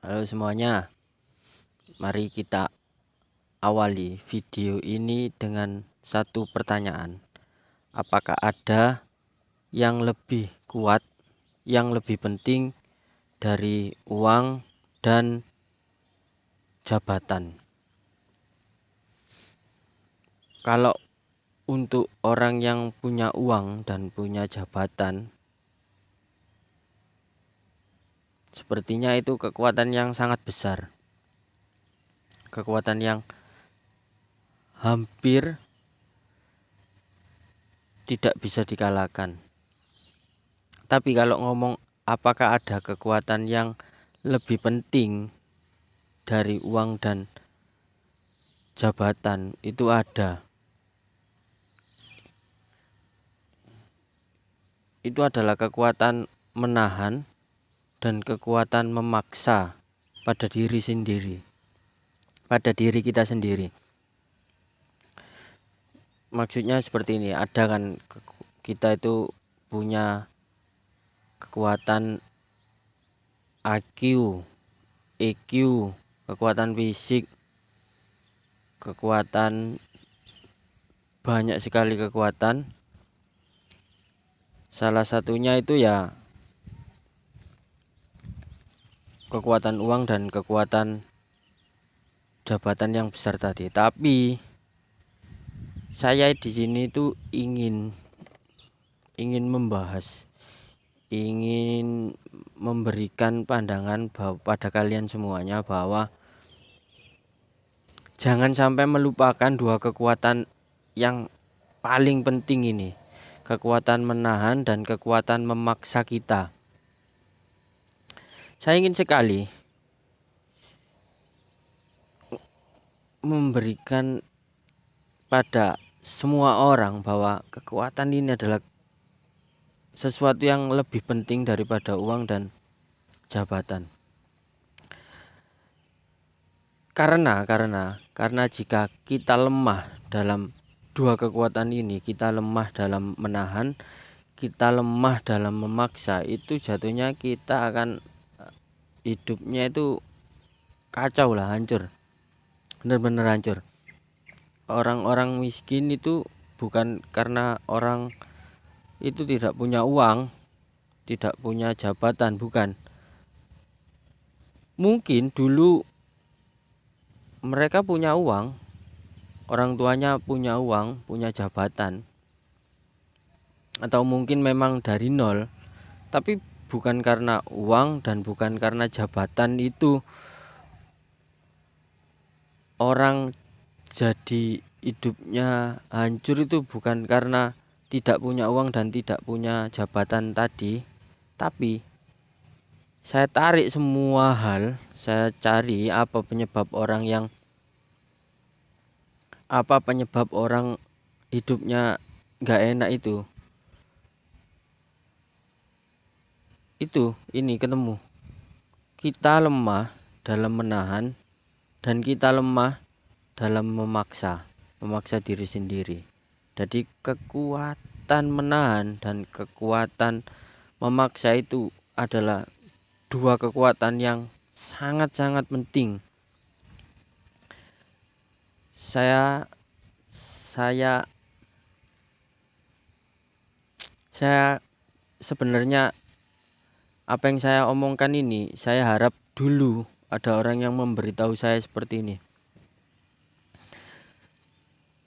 Halo semuanya, mari kita awali video ini dengan satu pertanyaan. Apakah ada yang lebih kuat, yang lebih penting dari uang dan jabatan? Kalau untuk orang yang punya uang dan punya jabatan, sepertinya itu kekuatan yang sangat besar. Kekuatan yang hampir tidak bisa dikalahkan. Tapi kalau ngomong apakah ada kekuatan yang lebih penting dari uang dan jabatan, itu ada. Itu adalah kekuatan menahan dan kekuatan memaksa pada diri sendiri, pada diri kita sendiri. Maksudnya seperti ini, ada kan kita itu punya kekuatan IQ, EQ, kekuatan fisik, kekuatan, banyak sekali kekuatan. Salah satunya itu ya kekuatan uang dan kekuatan jabatan yang besar tadi. Tapi saya di sini tuh ingin membahas, ingin memberikan pandangan pada kalian semuanya bahwa jangan sampai melupakan dua kekuatan yang paling penting ini. Kekuatan menahan dan kekuatan memaksa kita. Saya ingin sekali memberikan pada semua orang bahwa kekuatan ini adalah sesuatu yang lebih penting daripada uang dan jabatan. Karena jika kita lemah dalam dua kekuatan ini, kita lemah dalam menahan, kita lemah dalam memaksa, itu jatuhnya kita akan hidupnya itu kacau lah, hancur, benar-benar hancur. Orang-orang miskin itu bukan karena orang itu tidak punya uang, tidak punya jabatan, bukan. Mungkin dulu mereka punya uang, orang tuanya punya uang, punya jabatan, atau mungkin memang dari nol. Tapi bukan karena uang dan bukan karena jabatan itu orang jadi hidupnya hancur, itu bukan karena tidak punya uang dan tidak punya jabatan tadi. Tapi saya tarik semua hal, saya cari apa penyebab orang hidupnya gak enak itu ini ketemu. Kita lemah dalam menahan dan kita lemah dalam memaksa diri sendiri. Jadi kekuatan menahan dan kekuatan memaksa itu adalah dua kekuatan yang sangat-sangat penting. Saya sebenarnya apa yang saya omongkan ini, saya harap dulu ada orang yang memberitahu saya seperti ini.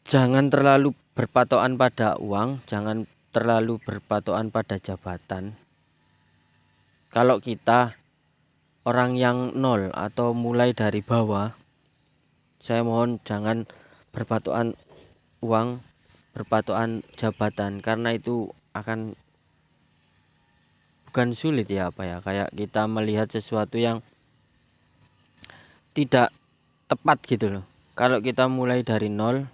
Jangan terlalu berpatokan pada uang, jangan terlalu berpatokan pada jabatan. Kalau kita orang yang nol atau mulai dari bawah, saya mohon jangan berpatokan uang, berpatokan jabatan, karena itu akan bukan sulit ya, kayak kita melihat sesuatu yang tidak tepat gitu loh. Kalau kita mulai dari nol,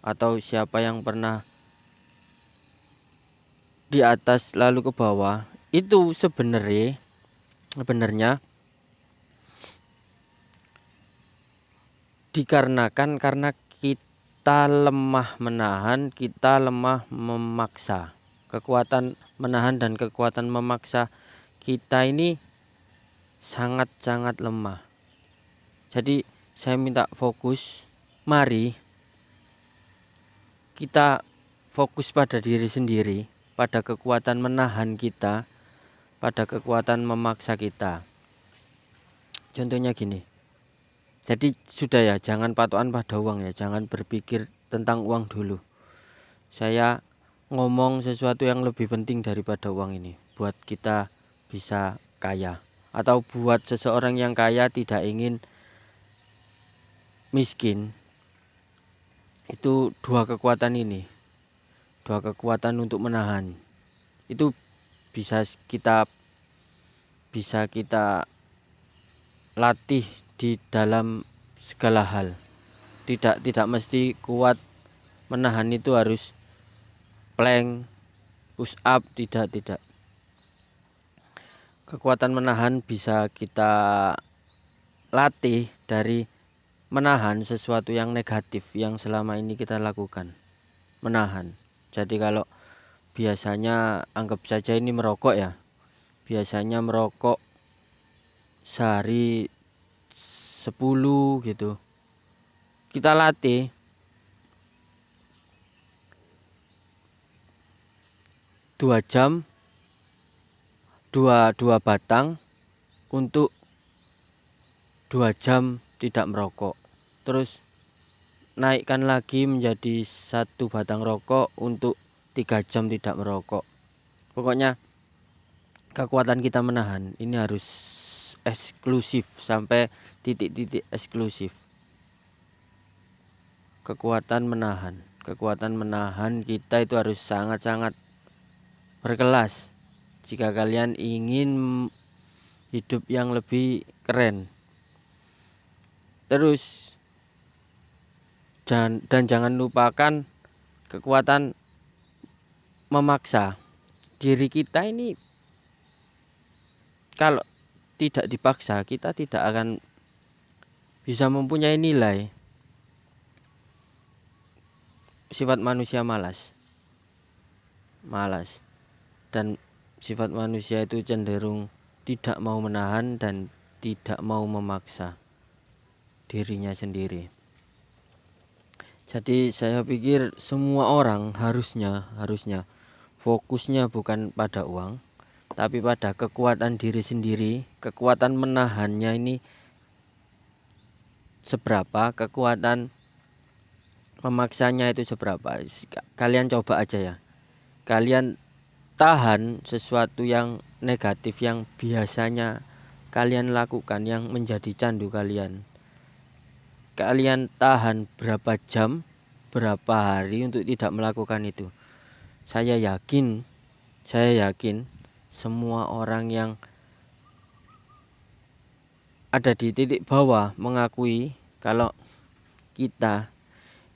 atau siapa yang pernah di atas lalu ke bawah, itu sebenarnya dikarenakan karena kita lemah menahan, kita lemah memaksa. Kekuatan menahan dan kekuatan memaksa kita ini sangat-sangat lemah. Jadi saya minta fokus, mari kita fokus pada diri sendiri, pada kekuatan menahan kita, pada kekuatan memaksa kita. Contohnya gini, jadi sudah ya, jangan patokan pada uang ya, jangan berpikir tentang uang dulu. Saya ngomong sesuatu yang lebih penting daripada uang ini, buat kita bisa kaya, atau buat seseorang yang kaya tidak ingin miskin. Itu dua kekuatan ini, dua kekuatan untuk menahan, itu bisa kita latih di dalam segala hal. Tidak mesti kuat menahan itu harus plank, push up, tidak. Kekuatan menahan bisa kita latih dari menahan sesuatu yang negatif yang selama ini kita lakukan. Menahan. Jadi kalau biasanya anggap saja ini merokok ya. Biasanya merokok sehari 10 gitu. Kita latih 2 jam, 2 batang untuk 2 jam tidak merokok. Terus naikkan lagi menjadi 1 batang rokok untuk 3 jam tidak merokok. Pokoknya kekuatan kita menahan ini harus eksklusif sampai titik-titik eksklusif. Kekuatan menahan kita itu harus sangat-sangat berkelas jika kalian ingin hidup yang lebih keren. Terus jangan lupakan kekuatan memaksa. Diri kita ini kalau tidak dipaksa, kita tidak akan bisa mempunyai nilai. Sifat manusia malas. Dan sifat manusia itu cenderung tidak mau menahan dan tidak mau memaksa dirinya sendiri. Jadi saya pikir semua orang harusnya fokusnya bukan pada uang, tapi pada kekuatan diri sendiri. Kekuatan menahannya ini seberapa, kekuatan memaksanya itu seberapa. Kalian coba aja ya. Kalian tahan sesuatu yang negatif yang biasanya kalian lakukan, yang menjadi candu kalian. Kalian tahan berapa jam, berapa hari untuk tidak melakukan itu. Saya yakin semua orang yang ada di titik bawah mengakui kalau kita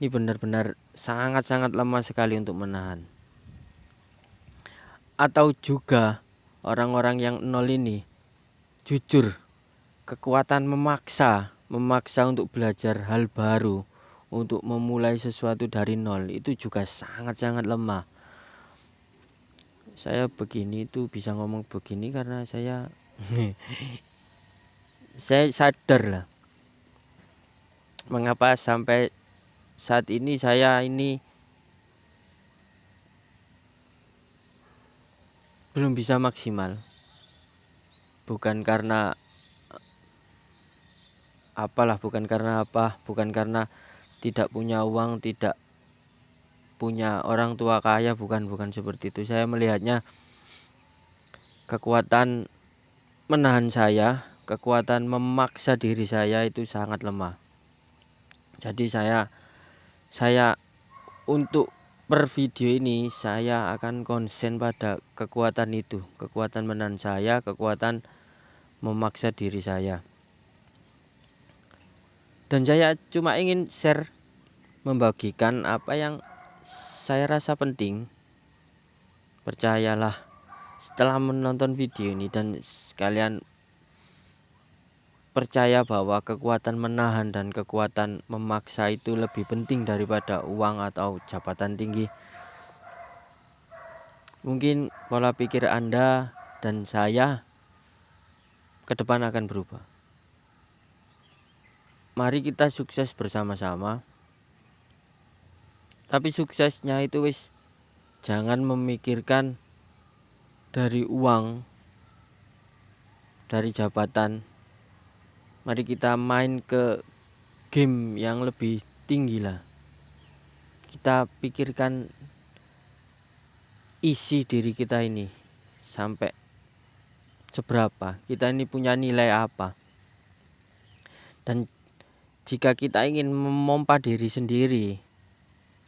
ini benar-benar sangat-sangat lemah sekali untuk menahan. Atau juga orang-orang yang nol ini jujur, kekuatan memaksa untuk belajar hal baru, untuk memulai sesuatu dari nol itu juga sangat-sangat lemah. Saya begini itu bisa ngomong begini karena saya sadar lah mengapa sampai saat ini saya ini belum bisa maksimal. Bukan karena tidak punya uang, tidak punya orang tua kaya, bukan seperti itu. Saya melihatnya kekuatan menahan saya, kekuatan memaksa diri saya itu sangat lemah. Jadi saya untuk per video ini saya akan konsen pada kekuatan itu, kekuatan menahan saya, kekuatan memaksa diri saya. Dan saya cuma ingin share, membagikan apa yang saya rasa penting. Percayalah setelah menonton video ini dan kalian percaya bahwa kekuatan menahan dan kekuatan memaksa itu lebih penting daripada uang atau jabatan tinggi. Mungkin pola pikir Anda dan saya ke depan akan berubah. Mari kita sukses bersama-sama. Tapi suksesnya itu jangan memikirkan dari uang, dari jabatan. Mari kita main ke game yang lebih tinggi lah. Kita pikirkan isi diri kita ini sampai seberapa, kita ini punya nilai apa. Dan jika kita ingin memompa diri sendiri,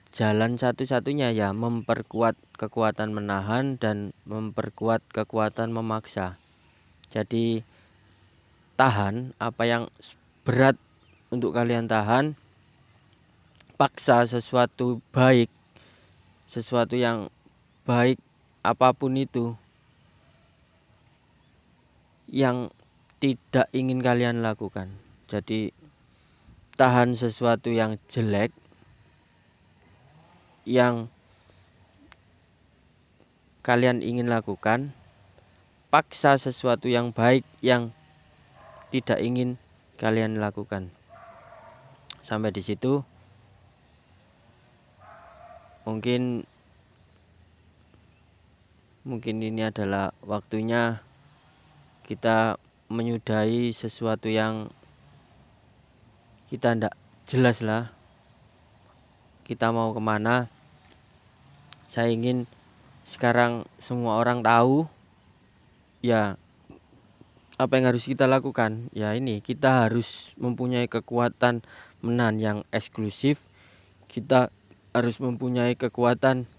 jalan satu-satunya ya memperkuat kekuatan menahan dan memperkuat kekuatan memaksa. Jadi tahan apa yang berat untuk kalian tahan, paksa sesuatu baik, sesuatu yang baik apapun itu yang tidak ingin kalian lakukan. Jadi tahan sesuatu yang jelek, yang kalian ingin lakukan, paksa sesuatu yang baik yang tidak ingin kalian lakukan. Sampai di situ mungkin ini adalah waktunya kita menyudahi sesuatu yang kita tidak jelas lah, kita mau kemana. Saya ingin sekarang semua orang tahu ya apa yang harus kita lakukan. Ya ini, kita harus mempunyai kekuatan menahan yang eksklusif. Kita harus mempunyai kekuatan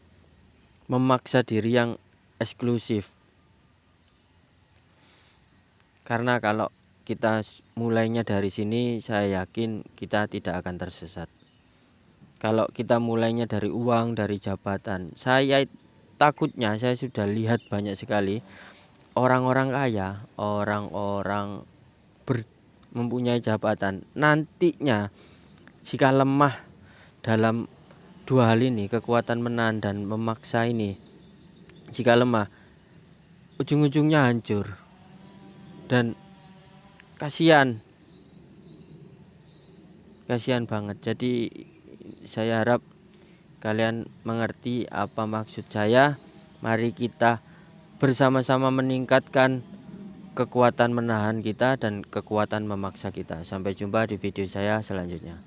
memaksa diri yang eksklusif. Karena kalau kita mulainya dari sini, saya yakin kita tidak akan tersesat. Kalau kita mulainya dari uang, dari jabatan, saya takutnya saya sudah lihat banyak sekali orang-orang kaya, orang-orang mempunyai jabatan, nantinya jika lemah dalam dua hal ini, kekuatan menahan dan memaksa ini, jika lemah, ujung-ujungnya hancur. Dan kasihan banget. Jadi saya harap kalian mengerti apa maksud saya. Mari kita bersama-sama meningkatkan kekuatan menahan kita dan kekuatan memaksa kita. Sampai jumpa di video saya selanjutnya.